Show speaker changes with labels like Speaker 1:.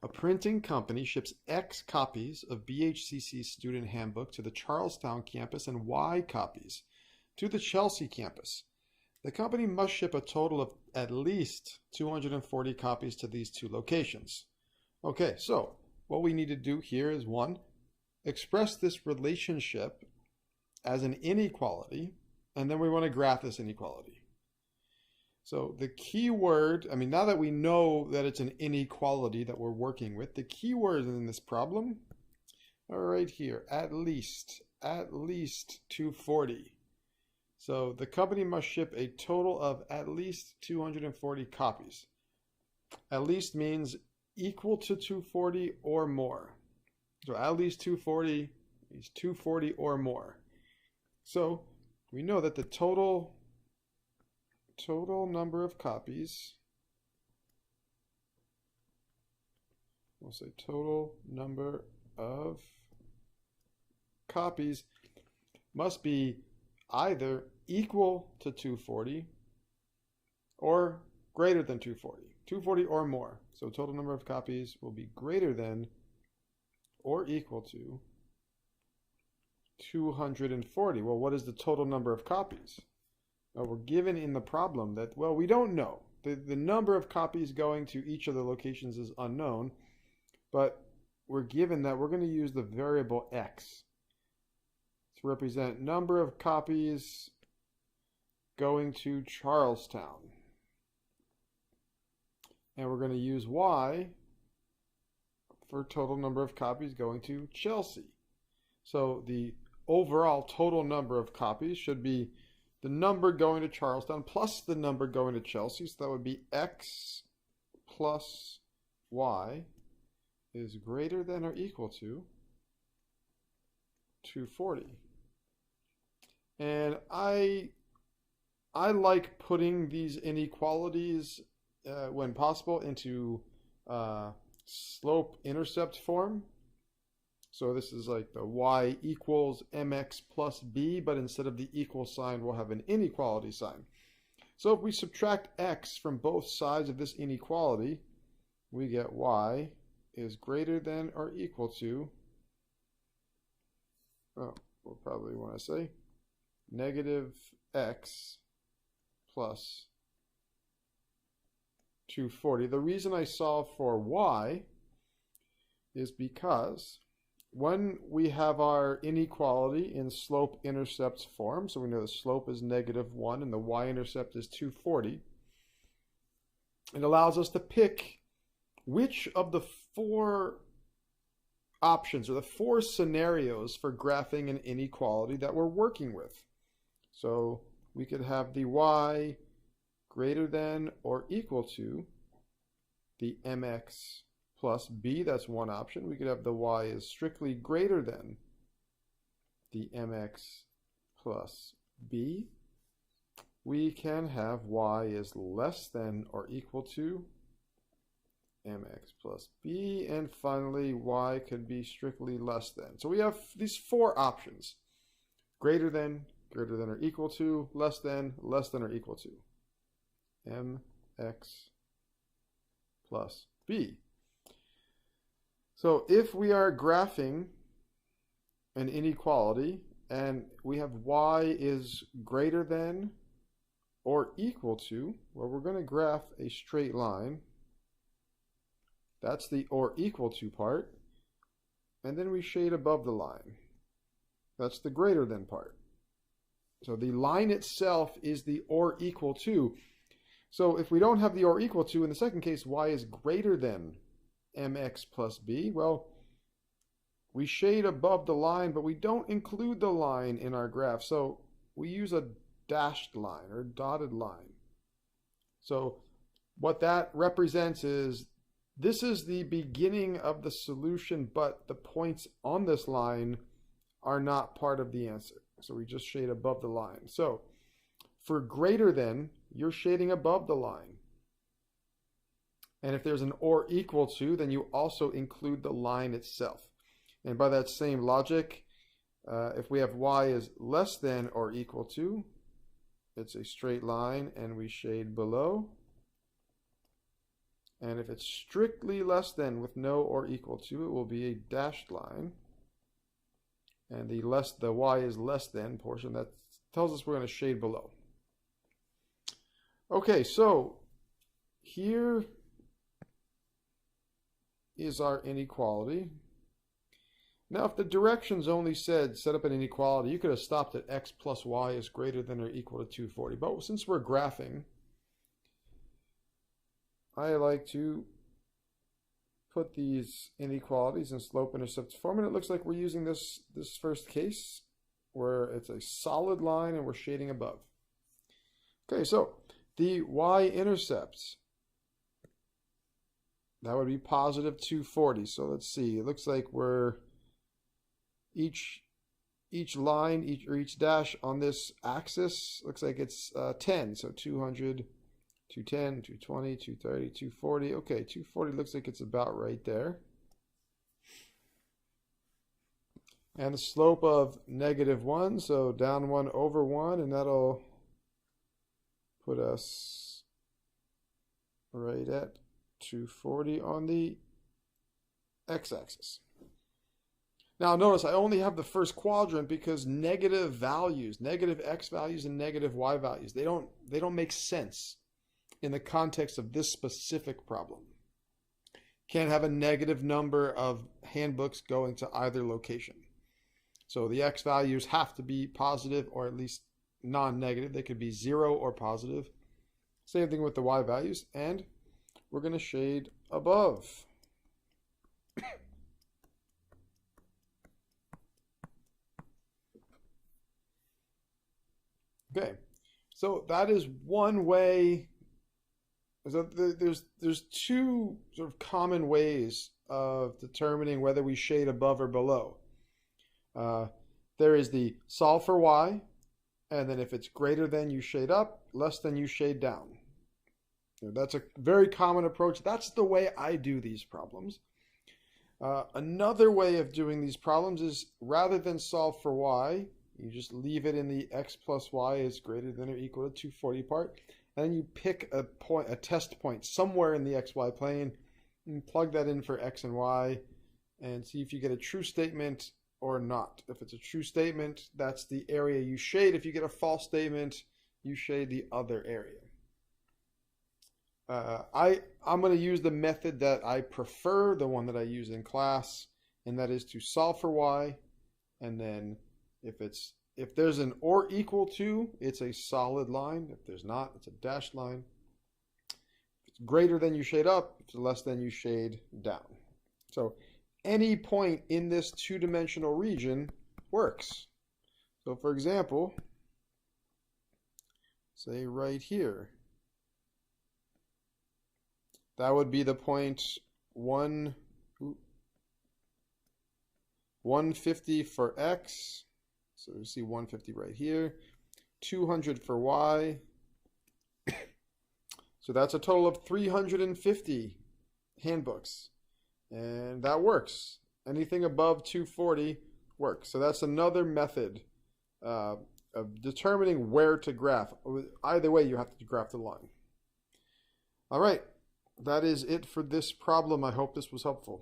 Speaker 1: A printing company ships X copies of BHCC's student handbook to the Charlestown campus and Y copies to the Chelsea campus. The company must ship a total of at least 240 copies to these two locations. Okay, so what we need to do here is, one, express this relationship as an inequality, and then we want to graph this inequality. So the key word, now that we know that it's an inequality that we're working with, the key words in this problem are right here, at least 240. So the company must ship a total of at least 240 copies. At least means equal to 240 or more. So at least 240 is 240 or more. So we know that the total number of copies, we'll say total number of copies must be either equal to 240 or greater than 240 or more. So total number of copies will be greater than or equal to 240. Well, what is the total number of copies? We're given in the problem that, well, we don't know. The number of copies going to each of the locations is unknown, but we're given that we're going to use the variable x to represent number of copies going to Charlestown. And we're going to use y for total number of copies going to Chelsea. So the overall total number of copies should be the number going to Charlestown plus the number going to Chelsea. So that would be x plus y is greater than or equal to 240. And I like putting these inequalities when possible into slope-intercept form. So this is like the y equals mx plus b, but instead of the equal sign, we'll have an inequality sign. So if we subtract x from both sides of this inequality, we get y is greater than or equal to, we'll probably want to say negative x plus 240. The reason I solve for y is because when we have our inequality in slope-intercept form, so we know the slope is -1 and the y-intercept is 240, it allows us to pick which of the four options or the four scenarios for graphing an inequality that we're working with. So we could have the y greater than or equal to the mx plus b, that's one option. We could have the y is strictly greater than the mx plus b. We can have y is less than or equal to mx plus b, and finally y could be strictly less than. So we have these four options: greater than or equal to, less than or equal to mx plus b. So if we are graphing an inequality and we have y is greater than or equal to, well, we're going to graph a straight line. That's the or equal to part. And then we shade above the line. That's the greater than part. So the line itself is the or equal to. So if we don't have the or equal to, in the second case, y is greater than mx plus b, well, we shade above the line, but we don't include the line in our graph. So we use a dashed line or dotted line. So what that represents is this is the beginning of the solution, but the points on this line are not part of the answer. So we just shade above the line. So for greater than, you're shading above the line. And if there's an or equal to, then you also include the line itself. And by that same logic, if we have y is less than or equal to, it's a straight line and we shade below. And if it's strictly less than with no or equal to, it will be a dashed line. And the y is less than portion, that tells us we're going to shade below. Okay, so here is our inequality. Now, if the directions only said set up an inequality, you could have stopped at x plus y is greater than or equal to 240. But since we're graphing, I like to put these inequalities in slope-intercept form, and it looks like we're using this first case where it's a solid line and we're shading above. Okay, so the y-intercepts, that would be positive 240. So let's see, it looks like we're each line, each dash on this axis looks like it's 10. So 200, 210, 220, 230, 240. Okay, 240 looks like it's about right there. And the slope of -1, so down 1 over 1, and that'll put us right at 240 on the x-axis. Now notice I only have the first quadrant because negative values, negative x values and negative y values, they don't make sense in the context of this specific problem. Can't have a negative number of handbooks going to either location. So the x values have to be positive or at least non-negative. They could be 0 or positive. Same thing with the y values, and we're going to shade above. Okay, so that is one way. So there's two sort of common ways of determining whether we shade above or below. There is the solve for y, and then if it's greater than, you shade up, less than, you shade down. That's a very common approach. That's the way I do these problems. Another way of doing these problems is rather than solve for y, you just leave it in the x plus y is greater than or equal to 240 part, and then you pick a point, a test point somewhere in the xy plane, and plug that in for x and y, and see if you get a true statement or not. If it's a true statement, that's the area you shade. If you get a false statement, you shade the other area. I'm going to use the method that I prefer, the one that I use in class, and that is to solve for y, and then if there's an or equal to, it's a solid line. If there's not, it's a dashed line. If it's greater than, you shade up. If it's less than, you shade down. So any point in this two-dimensional region works. So for example, say right here, that would be the point 150 for x. So you see 150 right here, 200 for y. So that's a total of 350 handbooks. And that works. Anything above 240 works. So that's another method of determining where to graph. Either way, you have to graph the line. All right. That is it for this problem. I hope this was helpful.